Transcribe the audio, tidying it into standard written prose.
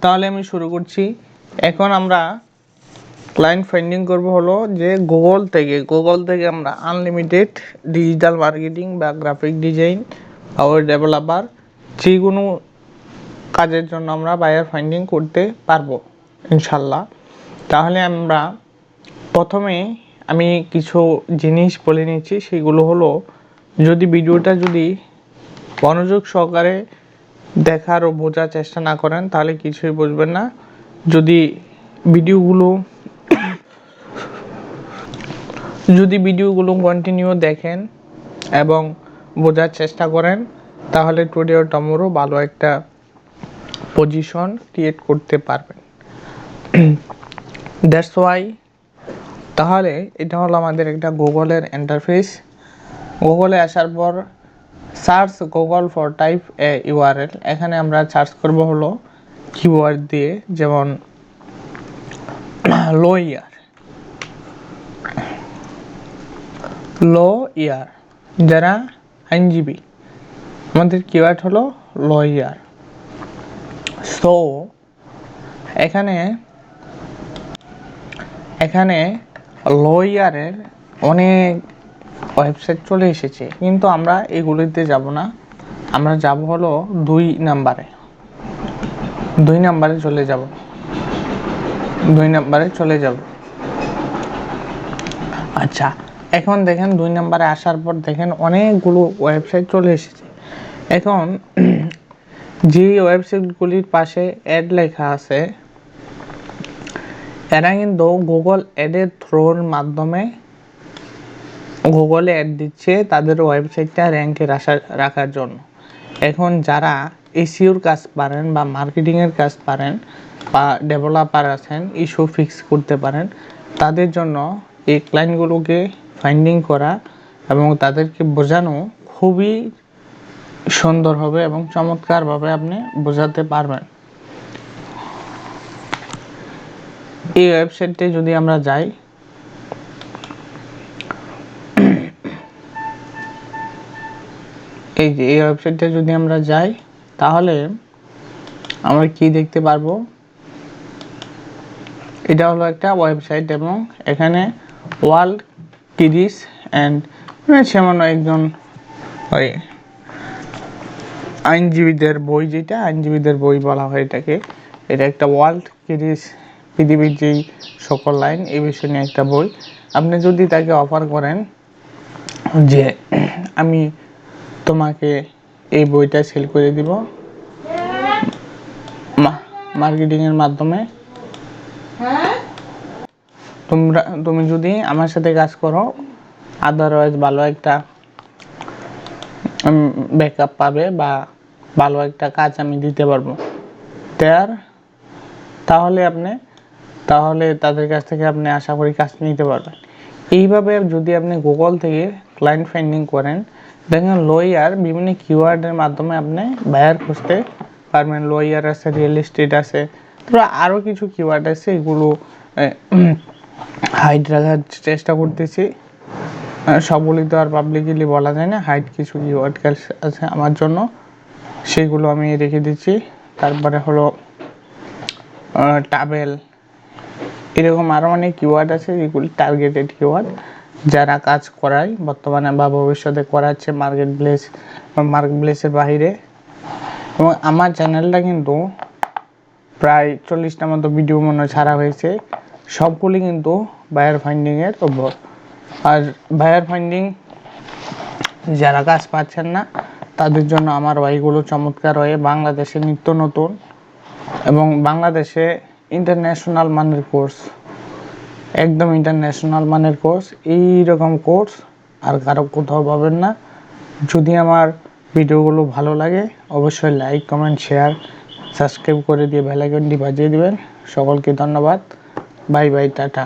তাহলে আমি শুরু করছি। এখন আমরা ক্লায়েন্ট ফাইন্ডিং করব হলো যে গুগল থেকে আমরা আনলিমিটেড ডিজিটাল মার্কেটিং বা গ্রাফিক ডিজাইন আর ডেভেলপার যে কোনো কাজের জন্য আমরা বায়ার ফাইন্ডিং করতে পারবো ইনশাল্লাহ। তাহলে আমরা প্রথমে আমি কিছু জিনিস বলে নিচ্ছি, সেগুলো হলো যদি ভিডিওটা মনোযোগ সহকারে দেখার ও বোঝার চেষ্টা না করেন তাহলে কিছুই বুঝবেন না। যদি ভিডিওগুলো কন্টিনিউ দেখেন এবং বোঝার চেষ্টা করেন তাহলে টুডে অর টুমরো ভালো একটা পজিশন ক্রিয়েট করতে পারবেন। দ্যাটস ওয়াই তাহলে এটা হলো আমাদের একটা গুগলের ইন্টারফেস। গুগলে আসার পর search Google for type A URL. এখানে আমরা সার্চ করব হলো কিওয়ার্ড দিয়ে, যেমন লো ইয়ার যারা আইনজীবী, আমাদের কিওয়ার্ড হলো লো ইয়ার। সো এখানে লো ইয়ারের অনেক ওয়েবসাইট চলে এসেছে, কিন্তু আমরা এগুলিতে যাব না। আমরা যাব হলো 2 নাম্বারে চলে যাব। আচ্ছা, এখন দেখেন 2 নাম্বারে আসার পর দেখেন অনেকগুলো ওয়েবসাইট চলে এসেছে। এখন যে ওয়েবসাইটগুলির পাশে অ্যাড লেখা আছে এরা কিন্তু গুগল অ্যাডের থ্রোর মাধ্যমে গুগলে অ্যাড দিচ্ছে তাদের ওয়েবসাইটটা র্যাঙ্কে রাখার জন্য। এখন যারা এসইওর কাজ পারেন বা মার্কেটিংয়ের কাজ পারেন বা ডেভেলপার আছেন, ইস্যু ফিক্স করতে পারেন, তাদের জন্য এই ক্লায়েন্টগুলোকে ফাইন্ডিং করা এবং তাদেরকে বোঝানো খুবই সুন্দর হবে এবং চমৎকারভাবে আপনি বোঝাতে পারবেন। এই ওয়েবসাইটে যদি আমরা যাই, এই ওয়েবসাইটে যদি আমরা যাই তাহলে আমরা কি দেখতে পারবো, এটা হলো একটা ওয়েবসাইট এবং এখানে ওয়ার্ল্ড কিডিস অ্যান্ড সেমন একজন ওই আইনজীবীদের বই বলা হয় এটাকে। এটা একটা ওয়ার্ল্ড কিডিস, পৃথিবীর যেই সকল লাইন এই বিষয় নিয়ে একটা বই। আপনি যদি তাকে অফার করেন যে আমি তোমাকে এই বইটা সেল করে দিব মার্কেটিংয়ের মাধ্যমে, তুমি যদি আমার সাথে কাজ করো, আদারওয়াইজ ভালো একটা ব্যাকআপ পাবে বা ভালো একটা কাজ আমি দিতে পারবো তাহলে তাদের কাছ থেকে আপনি আশা করি কাজ নিতে পারবেন। এইভাবে যদি আপনি গুগল থেকে ক্লায়েন্ট ফাইন্ডিং করেন, দেখেন লয়ার বিভিন্ন কিওয়ার্ডের মাধ্যমে আপনি বায়ার খুঁজতে পারবেন। লয়ার আছে, রিয়েল এস্টেট আছে, তো আরও কিছু কিওয়ার্ড আছে, এগুলো হাইড রাখার চেষ্টা করতেছি। সবগুলি তো আর পাবলিকলি বলা যায় না, হাইড কিছু কিওয়ার্ড আছে আমার জন্য, সেগুলো আমি রেখে দিচ্ছি। তারপরে হলো টাবেল, এরকম আরও অনেক কিওয়ার্ড আছে যেগুলি টার্গেটেড কিওয়ার্ড, যারা কাজ করায় বর্তমানে বা ভবিষ্যতে করাচ্ছে মার্কেট প্লেসের বাইরে। এবং আমার চ্যানেলটা কিন্তু প্রায় 40টা মতো ভিডিও ছাড়া হয়েছে, সবগুলি কিন্তু বায়ার ফাইন্ডিংয়ের উপর। আর বায়ার ফাইন্ডিং যারা কাজ পাচ্ছেন না তাদের জন্য আমার ওয়াইগুলো চমৎকার হয়ে বাংলাদেশে নিত্য নতুন এবং বাংলাদেশে ইন্টারন্যাশনাল মানের কোর্স, একদম ইন্টারন্যাশনাল মানের কোর্স, এইরকম কোর্স আর কারো কোথাও পাবেন না। যদি আমার ভিডিওগুলো ভালো লাগে অবশ্যই লাইক, কমেন্ট, শেয়ার, সাবস্ক্রাইব করে দিয়ে বেল আইকনটি বাজিয়ে দিবেন। সকলকে ধন্যবাদ। Bye bye, tata.